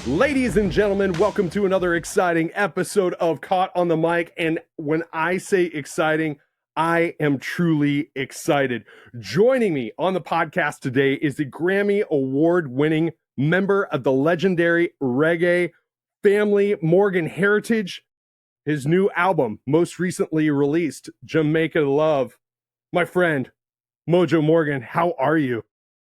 Ladies and gentlemen, welcome to another exciting episode of Caught on the Mic. And when I say exciting, I am truly excited. Joining me on the podcast today is the Grammy Award-winning member of the legendary reggae family, Morgan Heritage. His new album, most recently released, Jamaica Love. My friend, Mojo Morgan, how are you?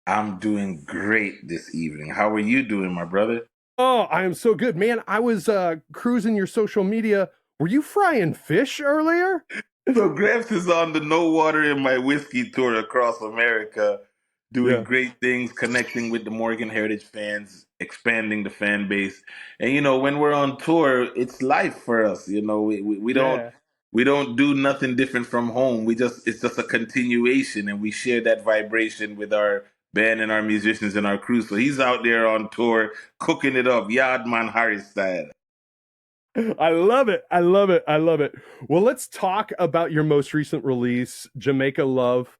I'm doing great this evening. How are you doing, my brother? Oh, I am so good, man. I was cruising your social media. Were you frying fish earlier? So Gramps is on the No Water in My Whiskey tour across America, doing Yeah. great things, connecting with the Morgan Heritage fans, expanding the fan base. And when we're on tour, it's life for us. Yeah. We don't do nothing different from home. It's just a continuation, and we share that vibration with our band and our musicians and our crew. So he's out there on tour cooking it up, Yardman Harris style. I love it. I love it. I love it. Well, let's talk about your most recent release, Jamaica Love.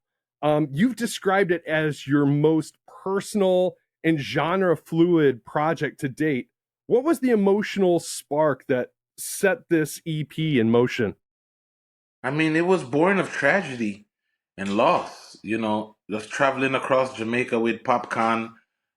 You've described it as your most personal and genre fluid project to date. What was the emotional spark that set this EP in motion? I mean, it was born of tragedy and loss. Just traveling across Jamaica with Popcorn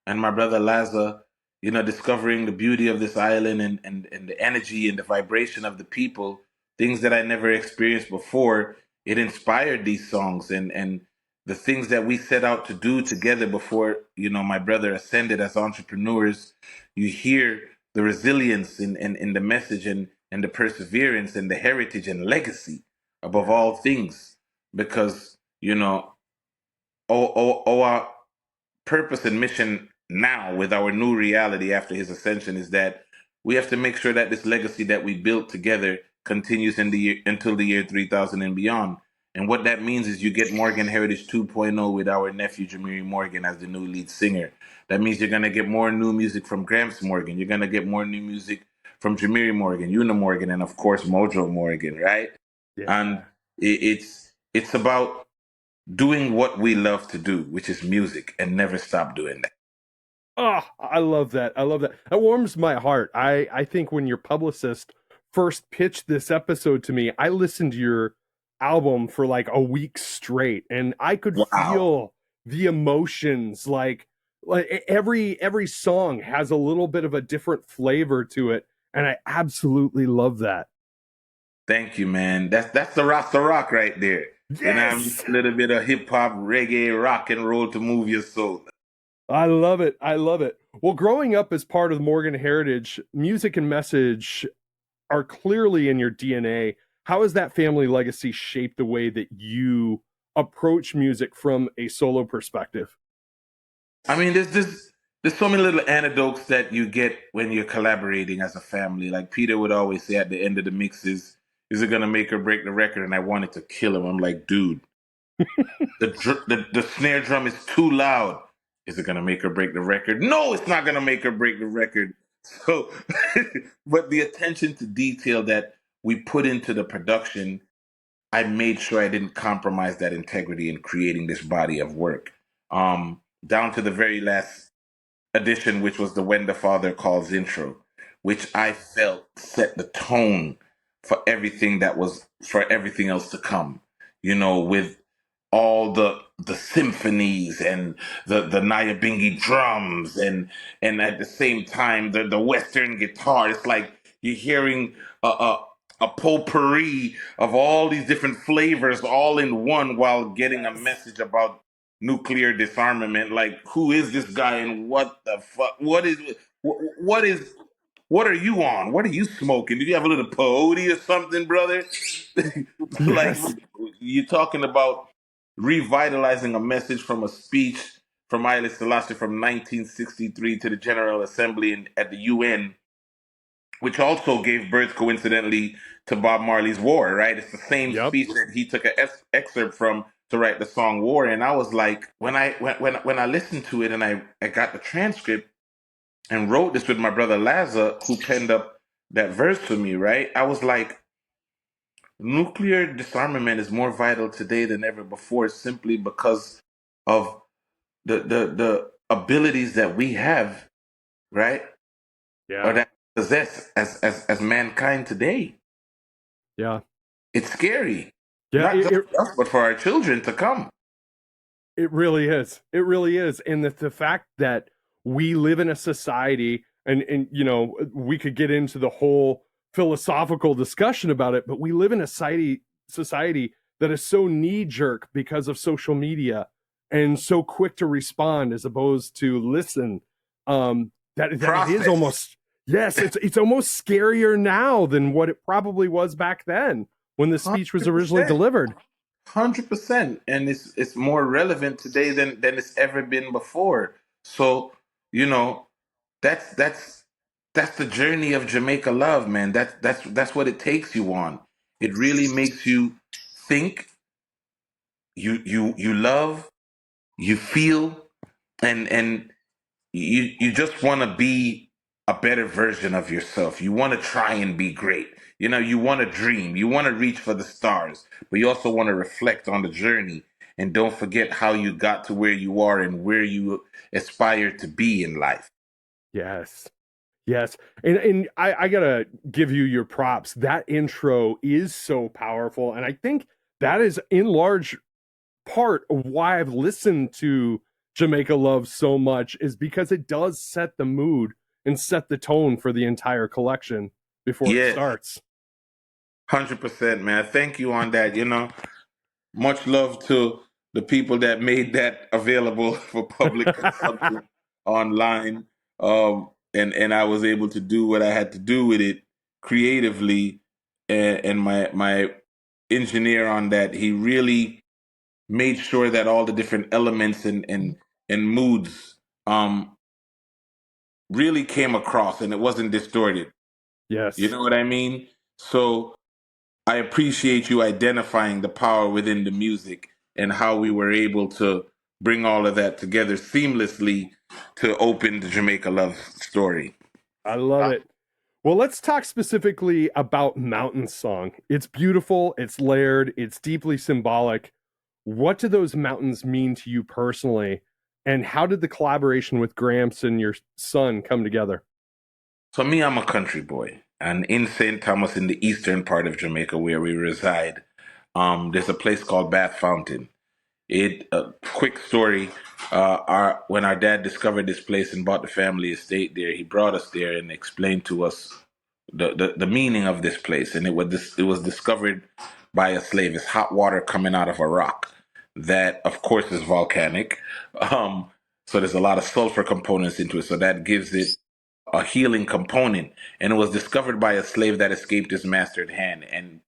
and my brother Laza, discovering the beauty of this island and the energy and the vibration of the people, things that I never experienced before. It inspired these songs and the things that we set out to do together before, my brother ascended as entrepreneurs. You hear the resilience in the message and the perseverance and the heritage and legacy above Yeah. all things, because our purpose and mission now with our new reality after his ascension is that we have to make sure that this legacy that we built together continues in the year, until the year 3000 and beyond. And what that means is you get Morgan Heritage 2.0 with our nephew Jamaica Morgan as the new lead singer. That means you're going to get more new music from Gramps Morgan. You're going to get more new music from Jamaica Morgan, Una Morgan, and of course Mojo Morgan, right? And Yeah. it's about doing what we love to do, which is music, and never stop doing that. Oh, I love that. I love that. That warms my heart. I think when your publicist first pitched this episode to me, I listened to your album for like a week straight and I could Wow. feel the emotions like every song has a little bit of a different flavor to it and I absolutely love that. Thank you, man. That's the Rasta Rock right there. And I'm Yes. a little bit of hip hop, reggae, rock and roll to move your soul. I love it. I love it. Well, growing up as part of the Morgan Heritage, music and message are clearly in your DNA. How has that family legacy shaped the way that you approach music from a solo perspective? I mean, there's so many little anecdotes that you get when you're collaborating as a family. Like Peter would always say at the end of the mixes, "Is it gonna make or break the record?" And I wanted to kill him. I'm like, dude, the snare drum is too loud. Is it gonna make or break the record? No, it's not gonna make or break the record. So, but the attention to detail that we put into the production, I made sure I didn't compromise that integrity in creating this body of work. Down to the very last edition, which was the When the Father Calls intro, which I felt set the tone for everything else to come. With all the symphonies and the Nyabingi drums and at the same time the Western guitar. It's like you're hearing a potpourri of all these different flavors all in one while getting a Yes. message about nuclear disarmament. Like, who is this guy and what the fuck? What are you on? What are you smoking? Did you have a little peyote or something, brother? Like, Yes. you're talking about revitalizing a message from a speech from Haile Selassie from 1963 to the General Assembly at the UN, which also gave birth, coincidentally, to Bob Marley's War, right? It's the same Yep. speech that he took an excerpt from to write the song War. And I was like, when I listened to it and I got the transcript and wrote this with my brother Laza, who penned up that verse for me, right? I was like, nuclear disarmament is more vital today than ever before, simply because of the abilities that we have, right? or Yeah. that we possess as mankind today. Yeah. It's scary, Yeah. not just for us, but for our children to come. It really is. It really is. And the fact that we live in a society, and you know, we could get into the whole philosophical discussion about it, but we live in a society that is so knee jerk because of social media and so quick to respond as opposed to listen. That it is Process. almost, yes, it's almost scarier now than what it probably was back then when the speech was originally 100%. delivered. 100%, and it's more relevant today than it's ever been before. So, you know, that's that's the journey of Jamaica Love, man. That's what it takes you on. It really makes you think, you love, you feel, and you just want to be a better version of yourself. You want to try and be great. You know, you want to dream. You want to reach for the stars, but you also want to reflect on the journey and don't forget how you got to where you are and where you aspire to be in life. Yes. Yes. And I gotta give you your props. That intro is so powerful. And I think that is in large part of why I've listened to Jamaica Love so much, is because it does set the mood and set the tone for the entire collection before it Yes, starts. 100%, man. Thank you on that. You know, much love to the people that made that available for public consumption online. And I was able to do what I had to do with it creatively. And my engineer on that, he really made sure that all the different elements and moods really came across and it wasn't distorted. You Yes. know what I mean? So I appreciate you identifying the power within the music and how we were able to bring all of that together seamlessly to open the Jamaica Love story. I love it. Well, let's talk specifically about Mountain Song. It's beautiful, it's layered, it's deeply symbolic. What do those mountains mean to you personally? And how did the collaboration with Gramps and your son come together? So me, I'm a country boy, and in St. Thomas, in the eastern part of Jamaica, where we reside, there's a place called Bath Fountain. It a quick story. Our when our dad discovered this place and bought the family estate there, he brought us there and explained to us the meaning of this place. And it was discovered by a slave. It's hot water coming out of a rock that, of course, is volcanic. Um, so there's a lot of sulfur components into it. So that gives it a healing component. And it was discovered by a slave that escaped his master's hand. And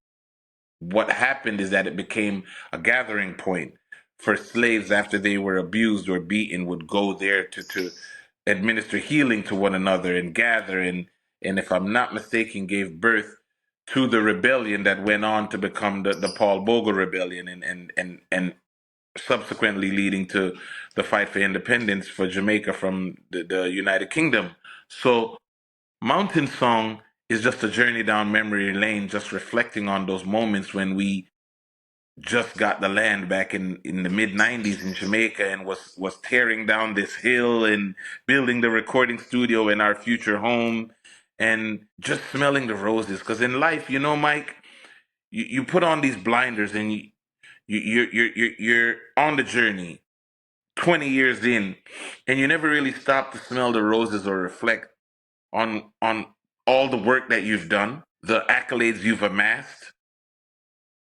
what happened is that it became a gathering point for slaves after they were abused or beaten would go there to administer healing to one another and gather and if I'm not mistaken gave birth to the rebellion that went on to become the Paul Bogle rebellion and subsequently leading to the fight for independence for Jamaica from the United Kingdom. So Mountain Song is just a journey down memory lane, just reflecting on those moments when we just got the land back in the mid 90s in Jamaica and was tearing down this hill and building the recording studio in our future home and just smelling the roses. Because in life, you know, Mike, you put on these blinders and you're on the journey 20 years in and you never really stop to smell the roses or reflect on all the work that you've done, the accolades you've amassed,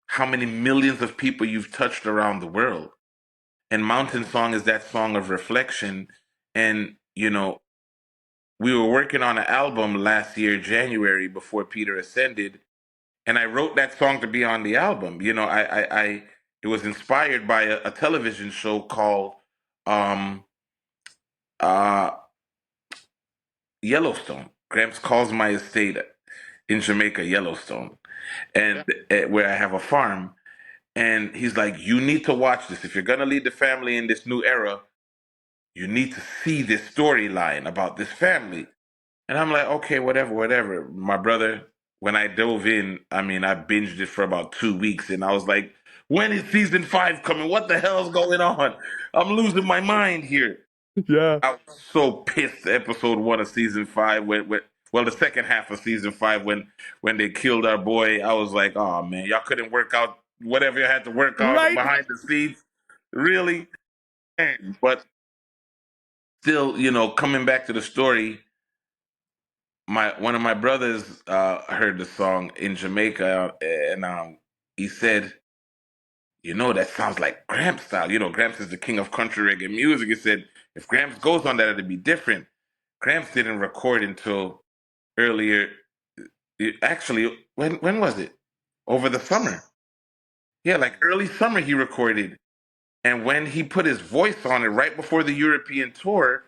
how many millions of people you've touched around the world. And Mountain Song is that song of reflection. And, you know, we were working on an album last year, January, before Peter ascended. And I wrote that song to be on the album. You know, it was inspired by a television show called um, uh, Yellowstone. Gramps calls my estate in Jamaica Yellowstone, and where I have a farm. And he's like, you need to watch this. If you're going to lead the family in this new era, you need to see this storyline about this family. And I'm like, okay, whatever, whatever. My brother, when I dove in, I mean, I binged it for about 2 weeks. And I was like, when is season 5 coming? What the hell's going on? I'm losing my mind here. Yeah. I was so pissed. Episode 1 of season 5 went well, the second half of season 5 when they killed our boy. I was like, oh man, y'all couldn't work out whatever you had to work out Right? behind the scenes, really. But still, coming back to the story, my one of my brothers heard the song in Jamaica, and he said, that sounds like Gramps style. Gramps is the king of country reggae music. He said, if Gramps goes on that, it'd be different. Gramps didn't record until earlier. Actually, when was it? Over the summer. Yeah, like early summer he recorded. And when he put his voice on it right before the European tour,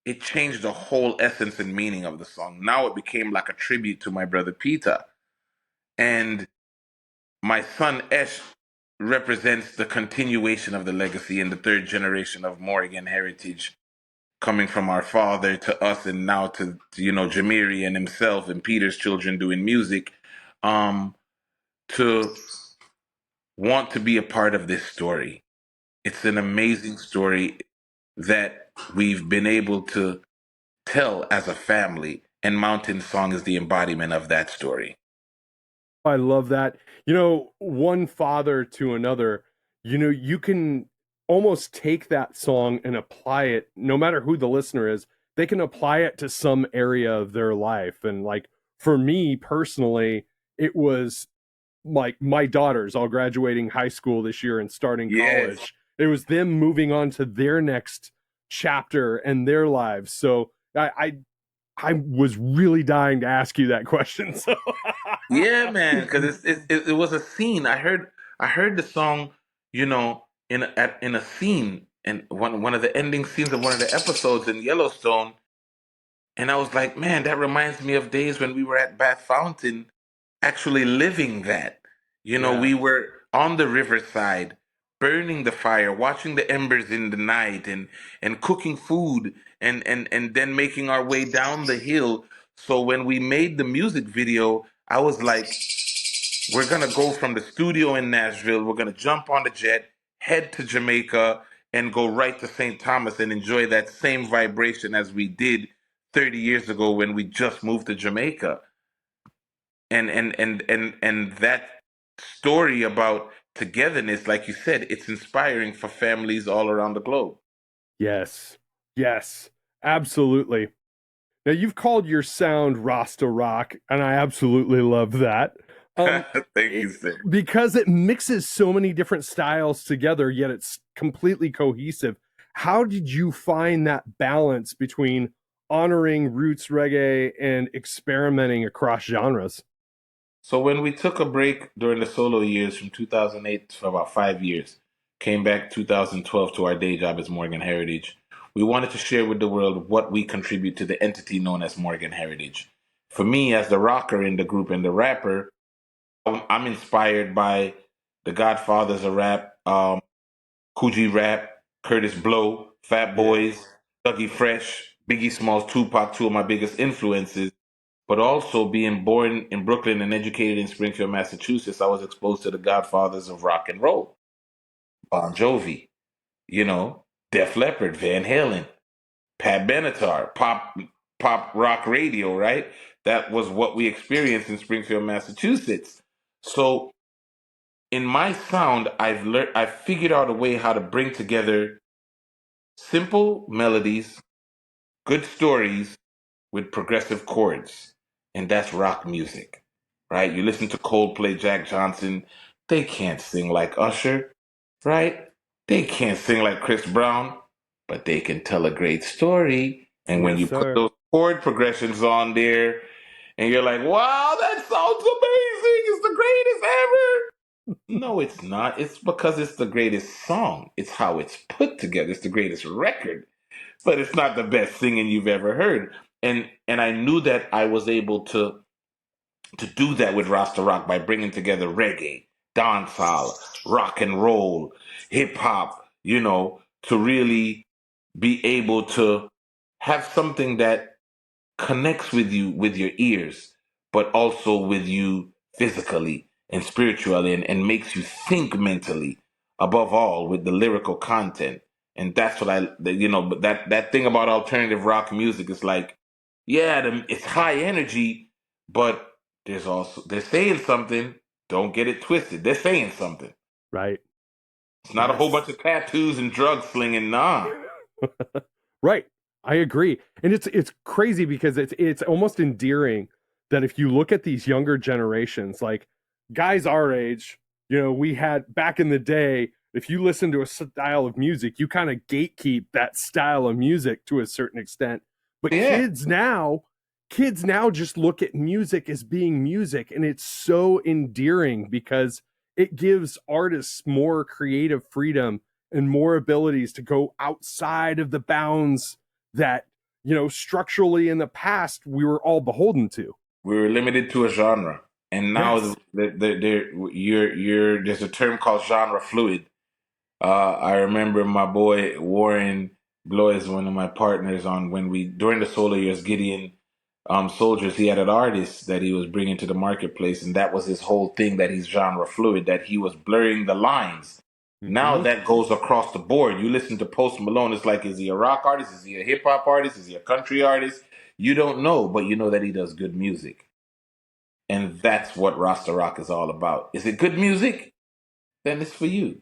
it changed the whole essence and meaning of the song. Now it became like a tribute to my brother Peetah. And my son Esh represents the continuation of the legacy in the third generation of Morgan heritage, coming from our father to us and now to Jamiri and himself and Peter's children doing music, to want to be a part of this story. It's an amazing story that we've been able to tell as a family, and Mountain Song is the embodiment of that story. I love that. One father to another, you can almost take that song and apply it, no matter who the listener is, they can apply it to some area of their life. And like for me personally, it was like my daughters all graduating high school this year and starting Yes. college. It was them moving on to their next chapter and their lives. So I was really dying to ask you that question. So Yeah, man, because it was a scene. I heard the song, in a scene, and one of the ending scenes of one of the episodes in Yellowstone, and I was like, man, that reminds me of days when we were at Bath Fountain, actually living that. Yeah. We were on the riverside, burning the fire, watching the embers in the night, and cooking food, and then making our way down the hill. So when we made the music video, I was like, we're gonna go from the studio in Nashville, we're gonna jump on the jet, head to Jamaica, and go right to St. Thomas and enjoy that same vibration as we did 30 years ago when we just moved to Jamaica. And that story about togetherness, like you said, it's inspiring for families all around the globe. Yes. Yes. Absolutely. Now you've called your sound Rasta Rock, and I absolutely love that. Thank you, sir. Because it mixes so many different styles together, yet it's completely cohesive. How did you find that balance between honoring roots reggae and experimenting across genres? So when we took a break during the solo years from 2008 for about 5 years, came back 2012 to our day job as Morgan Heritage, we wanted to share with the world what we contribute to the entity known as Morgan Heritage. For me, as the rocker in the group and the rapper, I'm inspired by the Godfathers of rap, Coogee Rap, Curtis Blow, Fat Yeah. Boys, Dougie Fresh, Biggie Smalls, Tupac, two of my biggest influences. But also being born in Brooklyn and educated in Springfield, Massachusetts, I was exposed to the godfathers of rock and roll. Bon Jovi, Def Leppard, Van Halen, Pat Benatar, pop rock radio, right? That was what we experienced in Springfield, Massachusetts. So in my sound, I've figured out a way how to bring together simple melodies, good stories with progressive chords, and that's rock music, right? You listen to Coldplay, Jack Johnson, they can't sing like Usher, right? They can't sing like Chris Brown, but they can tell a great story. And when Yes, you put sir. those chord progressions on there, and you're like, wow, that sounds amazing, it's the greatest ever. No, it's not. It's because it's the greatest song. It's how it's put together. It's the greatest record, but it's not the best singing you've ever heard. And I knew that I was able to do that with Rasta Rock by bringing together reggae, dancehall, rock and roll, hip hop, to really be able to have something that connects with you with your ears, but also with you physically and spiritually, and makes you think mentally, above all with the lyrical content. And that's what but that thing about alternative rock music is like Yeah, it's high energy, but they're saying something. Don't get it twisted. They're saying something. Right. It's not a whole bunch Yes. of tattoos and drug slinging. Nah. Right. I agree. And it's crazy because it's almost endearing that if you look at these younger generations, like guys our age, we had back in the day, if you listen to a style of music, you kind of gatekeep that style of music to a certain extent. But Yeah. kids now just look at music as being music, and it's so endearing because it gives artists more creative freedom and more abilities to go outside of the bounds that structurally in the past we were all beholden to. We were limited to a genre, and now Yes. there's a term called genre fluid. I remember my boy Warren Blois, one of my partners, on when we during the solo years, Gideon Soldiers, he had an artist that he was bringing to the marketplace, and that was his whole thing, that he's genre fluid, that he was blurring the lines. Now Mm-hmm. that goes across the board. You listen to Post Malone, it's like, is he a rock artist? Is he a hip hop artist? Is he a country artist? You don't know, but you know that he does good music. And that's what Rasta Rock is all about. Is it good music? Then it's for you.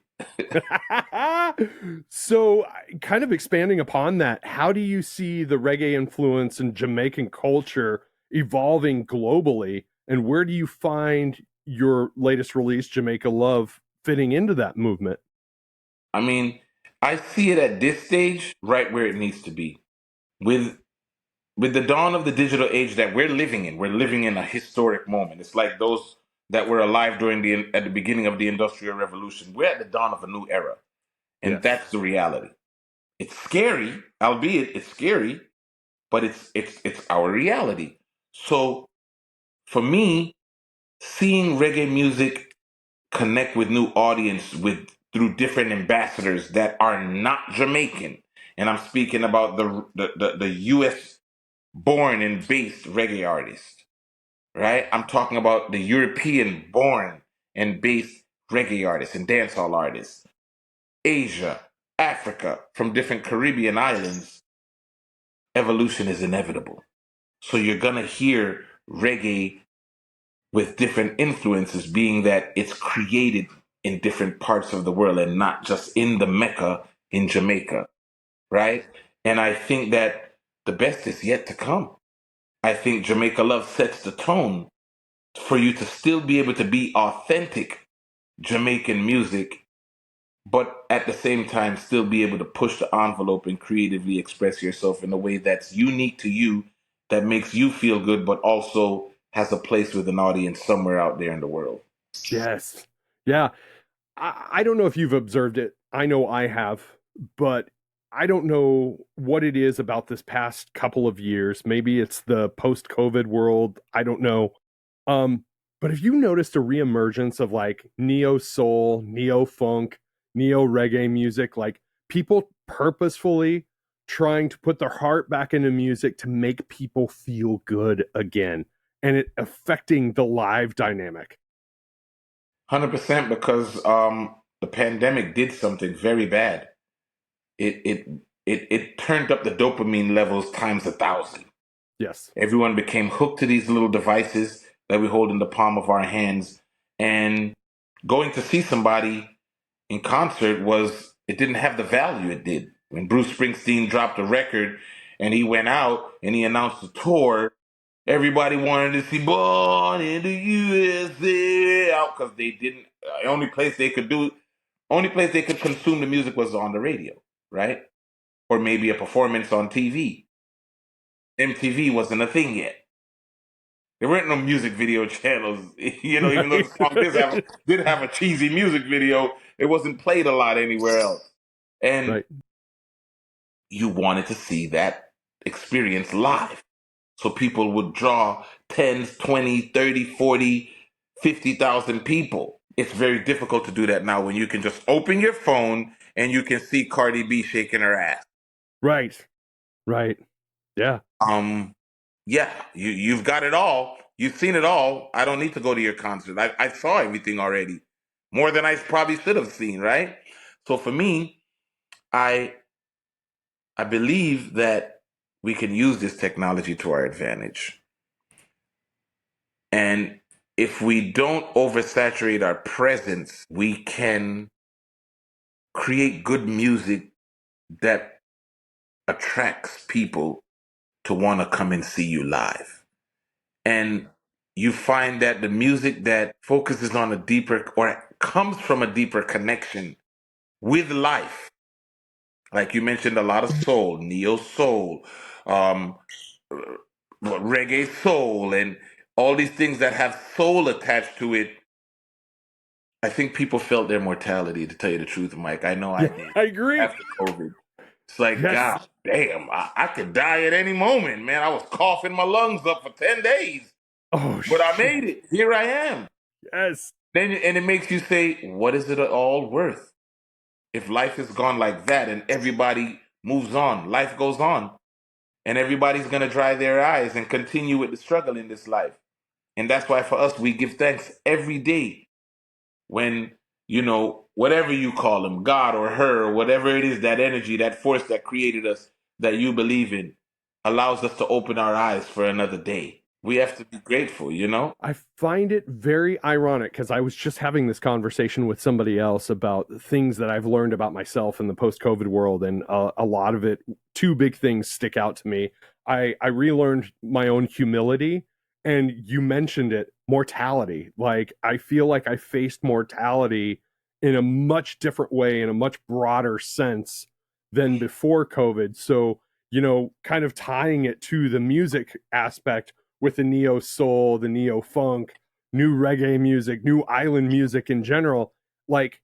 So, kind of expanding upon that, how do you see the reggae influence in Jamaican culture evolving globally? And where do you find your latest release, Jamaica Love, fitting into that movement? I mean, I see it at this stage right where it needs to be. With with the dawn of the digital age that we're living in a historic moment. It's like those that were alive during at the beginning of the Industrial Revolution. We're at the dawn of a new era, and Yes. that's the reality. It's scary, albeit it's scary, but it's our reality. So for me, seeing reggae music connect with new audience with through different ambassadors that are not Jamaican, and I'm speaking about the U.S. born and based reggae artists, right? I'm talking about the European born and based reggae artists and dancehall artists, Asia, Africa, from different Caribbean islands. Evolution is inevitable. So you're going to hear reggae with different influences, being that it's created in different parts of the world and not just in the Mecca in Jamaica, right? And I think that the best is yet to come. I think Jamaica Love sets the tone for you to still be able to be authentic Jamaican music, but at the same time still be able to push the envelope and creatively express yourself in a way that's unique to you, that makes you feel good, but also has a place with an audience somewhere out there in the world. Yes. Yeah. I don't know if you've observed it. I know I have, but I don't know what it is about this past couple of years. Maybe it's the post-COVID world. I don't know. Um, but have you noticed a reemergence of like neo soul, neo funk, neo reggae music? Like people purposefully trying to put their heart back into music to make people feel good again, and it affecting the live dynamic. 100%, because the pandemic did something very bad. It it it turned up the dopamine levels times 1,000. Yes. Everyone became hooked to these little devices that we hold in the palm of our hands. And going to see somebody in concert it didn't have the value it did. When Bruce Springsteen dropped a record and he went out and he announced a tour, everybody wanted to see Born in the USA out, because they didn't, only place they could consume the music was on the radio, right? Or maybe a performance on TV. MTV wasn't a thing yet. There weren't no music video channels, even though the Right. song did have a cheesy music video, it wasn't played a lot anywhere else. And Right. you wanted to see that experience live. So people would draw 10s, 20, 30, 40, 50,000 people. It's very difficult to do that now when you can just open your phone and you can see Cardi B shaking her ass. Right. Right. Yeah. Um, yeah, you've got it all. You've seen it all. I don't need to go to your concert. I saw everything already, more than I probably should have seen. Right. So for me, I I believe that we can use this technology to our advantage. And if we don't oversaturate our presence, we can create good music that attracts people to want to come and see you live. And you find that the music that focuses on a deeper or comes from a deeper connection with life, like you mentioned, a lot of soul, neo soul, um, reggae soul, and all these things that have soul attached to it. I think people felt their mortality, to tell you the truth, Mike. I know I Yeah, did I agree. after COVID. It's like, Yes. God damn, I could die at any moment, man. I was coughing my lungs up for 10 days, Oh but I shit. made it. Here I am. Yes. Then, and it makes you say, what is it all worth? If life is gone like that and everybody moves on, life goes on, and everybody's going to dry their eyes and continue with the struggle in this life. And that's why for us, we give thanks every day when, whatever you call him, God or her, or whatever it is, that energy, that force that created us, that you believe in, allows us to open our eyes for another day. We have to be grateful. I find it very ironic because I was just having this conversation with somebody else about things that I've learned about myself in the post-COVID world, and a lot of it, two big things stick out to me. I relearned my own humility, and you mentioned it, mortality. Like I feel like I faced mortality in a much different way, in a much broader sense than before COVID. So, kind of tying it to the music aspect with the neo soul, the neo funk, new reggae music, new island music in general, like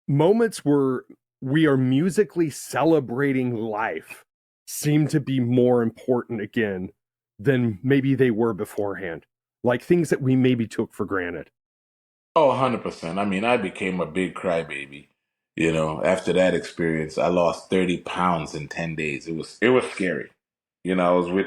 moments where we are musically celebrating life seem to be more important again than maybe they were beforehand. Like things that we maybe took for granted. Oh, 100%. I mean, I became a big crybaby. After that experience, I lost 30 pounds in 10 days. It was scary. I was with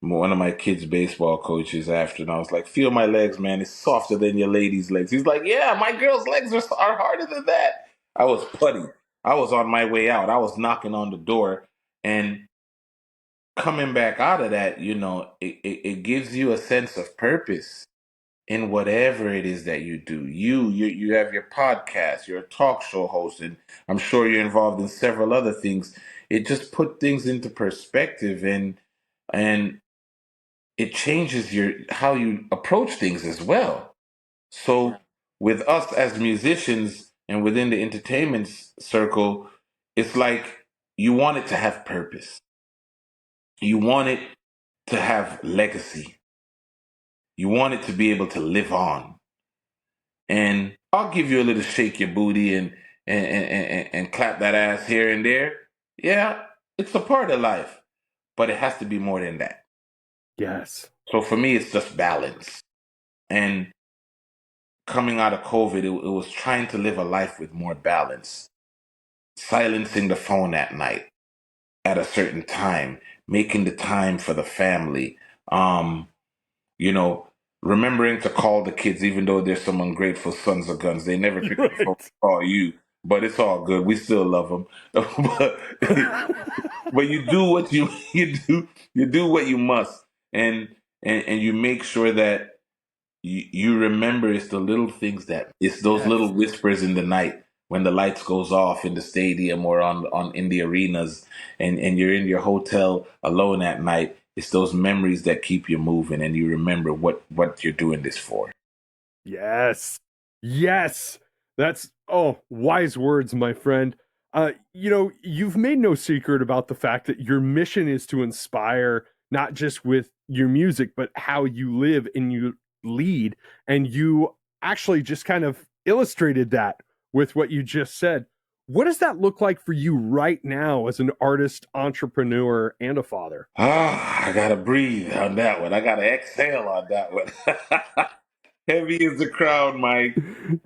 one of my kids' baseball coaches after, and I was like, feel my legs, man. It's softer than your lady's legs. He's like, yeah, my girl's legs are harder than that. I was putty. I was on my way out. I was knocking on the door. And coming back out of that, it gives you a sense of purpose in whatever it is that you do. You have your podcast, you're a talk show host, and I'm sure you're involved in several other things. It just put things into perspective, and it changes your how you approach things as well. So with us as musicians and within the entertainment circle, it's like you want it to have purpose. You want it to have legacy. You want it to be able to live on. And I'll give you a little shake your booty and clap that ass here and there. Yeah, it's a part of life, but it has to be more than that. Yes. So for me, it's just balance. And coming out of COVID, it was trying to live a life with more balance, silencing the phone at night at a certain time, making the time for the family. You know, remembering to call the kids, even though there's some ungrateful sons of guns. They never pick up the phone to Right. call you, but it's all good. We still love them. but, but you do what you do what you must, and you make sure that you remember it's the little things, that it's those Yes. little whispers in the night when the lights goes off in the stadium or on in the arenas, and you're in your hotel alone at night. It's those memories that keep you moving, and you remember what you're doing this for. Yes. Yes. That's wise words, my friend. You've made no secret about the fact that your mission is to inspire not just with your music, but how you live and you lead. And you actually just kind of illustrated that with what you just said. What does that look like for you right now as an artist, entrepreneur, and a father? I gotta breathe on that one. I gotta exhale on that one. Heavy is the crown, Mike.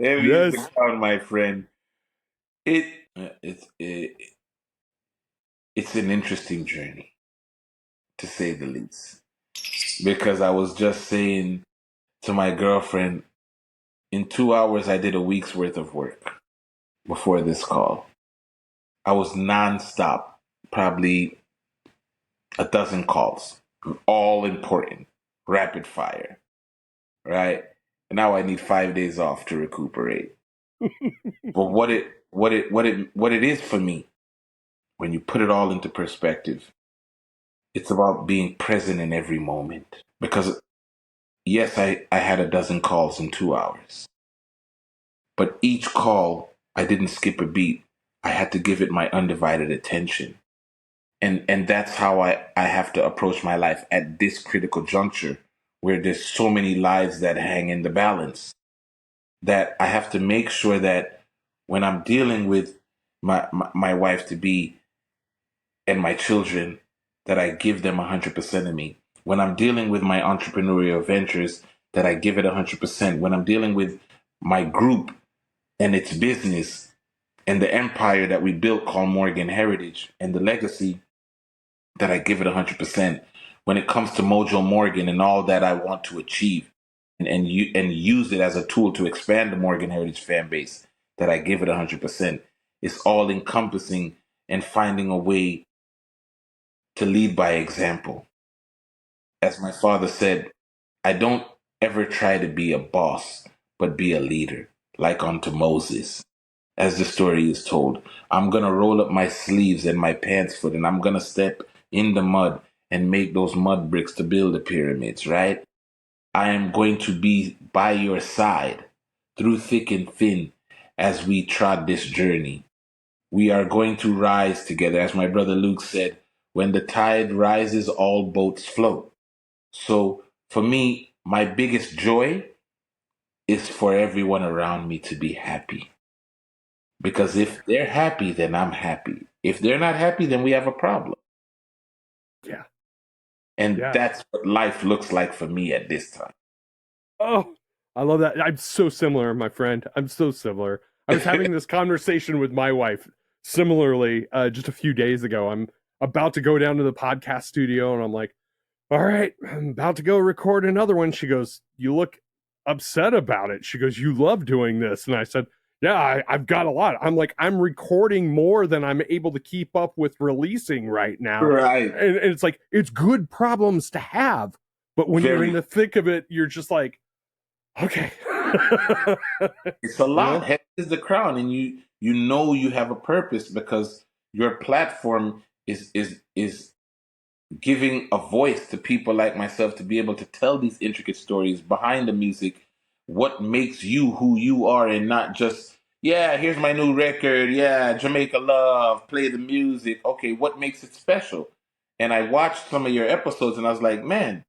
Heavy is the Yes. crown, my friend. It it's an interesting journey, to say the least. Because I was just saying to my girlfriend, in 2 hours I did a week's worth of work before this call. I was nonstop, probably a dozen calls, all important, rapid fire, right? And now I need 5 days off to recuperate. But what it is for me, when you put it all into perspective, it's about being present in every moment. Because yes, I had a dozen calls in 2 hours, but each call I didn't skip a beat. I had to give it my undivided attention. And that's how I have to approach my life at this critical juncture where there's so many lives that hang in the balance, that I have to make sure that when I'm dealing with my wife to be and my children, that I give them 100% of me. When I'm dealing with my entrepreneurial ventures, that I give it 100%. When I'm dealing with my group and its business and the empire that we built called Morgan Heritage and the legacy, that I give it 100%. When it comes to Mojo Morgan and all that I want to achieve, and use it as a tool to expand the Morgan Heritage fan base, that I give it 100%. It's all encompassing and finding a way to lead by example. As my father said, I don't ever try to be a boss, but be a leader, like unto Moses. As the story is told, I'm going to roll up my sleeves and my pants foot, and I'm going to step in the mud and make those mud bricks to build the pyramids, right? I am going to be by your side through thick and thin as we trod this journey. We are going to rise together. As my brother Luke said, when the tide rises, all boats float. So for me, my biggest joy is for everyone around me to be happy. Because if they're happy, then I'm happy. If they're not happy, then we have a problem. Yeah. And Yeah. that's what life looks like for me at this time. Oh, I love that. I'm so similar, my friend. I'm so similar. I was having this conversation with my wife similarly just a few days ago. I'm about to go down to the podcast studio and I'm like, all right, I'm about to go record another one. She goes, you look upset about it. She goes, you love doing this. And I said, yeah, I've got a lot. I'm like, I'm recording more than I'm able to keep up with releasing right now. Right. And it's like, it's good problems to have. But when you're in the thick of it, you're just like, okay. It's a lot. You know? Heavy is the crown, and you know you have a purpose because your platform is giving a voice to people like myself to be able to tell these intricate stories behind the music, what makes you who you are, and not just, yeah, here's my new record, yeah, Jamaica Love, play the music. Okay, what makes it special? And I watched some of your episodes and I was like, man,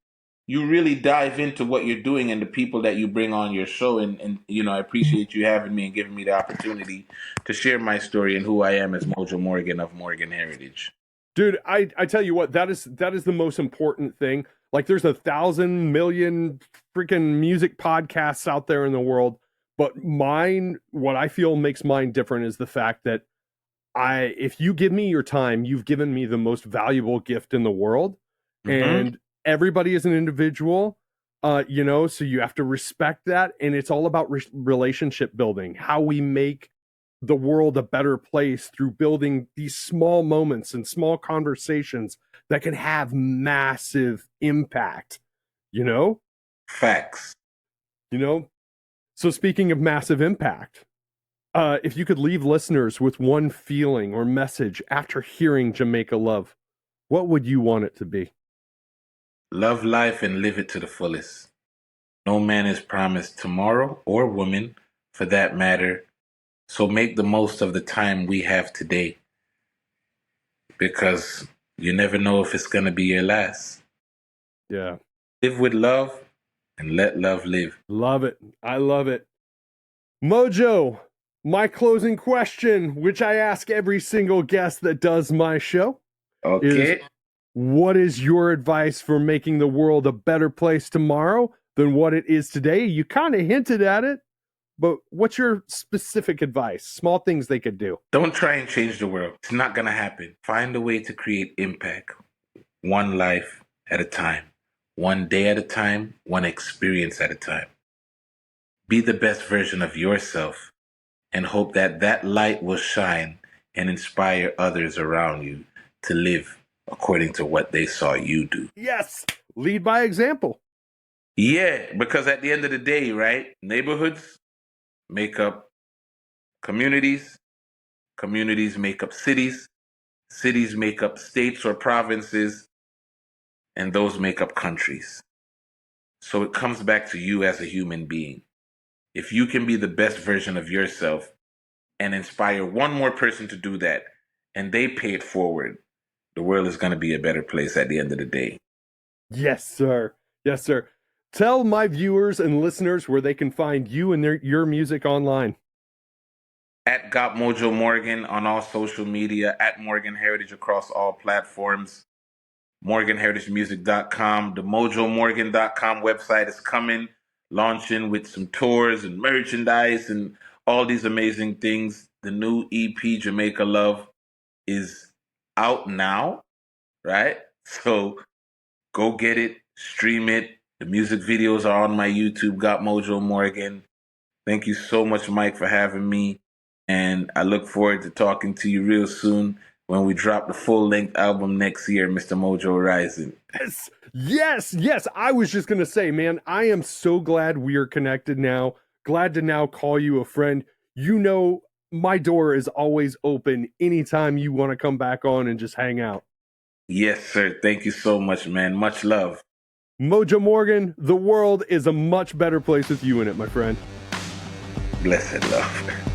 you really dive into what you're doing and the people that you bring on your show. And I appreciate you having me and giving me the opportunity to share my story and who I am as Mojo Morgan of Morgan Heritage. Dude, I tell you what, that is the most important thing. Like there's 1,000 million freaking music podcasts out there in the world, but mine, what I feel makes mine different is the fact that if you give me your time, you've given me the most valuable gift in the world. Mm-hmm. And everybody is an individual, so you have to respect that. And it's all about relationship building, how we make the world a better place through building these small moments and small conversations that can have massive impact, Facts. So speaking of massive impact, if you could leave listeners with one feeling or message after hearing Jamaica Love, what would you want it to be? Love life and live it to the fullest. No man is promised tomorrow, or woman for that matter. So make the most of the time we have today, because you never know if it's going to be your last. Yeah. Live with love and let love live. Love it. I love it. Mojo, my closing question, which I ask every single guest that does my show, Okay. is what is your advice for making the world a better place tomorrow than what it is today? You kind of hinted at it, but what's your specific advice? Small things they could do. Don't try and change the world. It's not going to happen. Find a way to create impact, one life at a time, one day at a time, one experience at a time. Be the best version of yourself and hope that that light will shine and inspire others around you to live according to what they saw you do. Yes, lead by example. Yeah, because at the end of the day, right, neighborhoods make up communities, communities make up cities, cities make up states or provinces, and those make up countries. So it comes back to you as a human being. If you can be the best version of yourself and inspire one more person to do that, and they pay it forward, the world is going to be a better place at the end of the day. Yes, sir. Yes, sir. Tell my viewers and listeners where they can find you and your music online. At Got Mojo Morgan on all social media, at Morgan Heritage across all platforms, MorganHeritageMusic.com. The MojoMorgan.com website is coming, launching with some tours and merchandise and all these amazing things. The new EP, Jamaica Love, is out now, right? So go get it, stream it. The music videos are on my YouTube, Got Mojo Morgan. Thank you so much, Mike, for having me. And I look forward to talking to you real soon when we drop the full-length album next year, Mr. Mojo Rising. Yes, yes, yes. I was just going to say, man, I am so glad we are connected now. Glad to now call you a friend. You know, my door is always open anytime you want to come back on and just hang out. Yes, sir. Thank you so much, man. Much love. Mojo Morgan, the world is a much better place with you in it, my friend. Blessed love.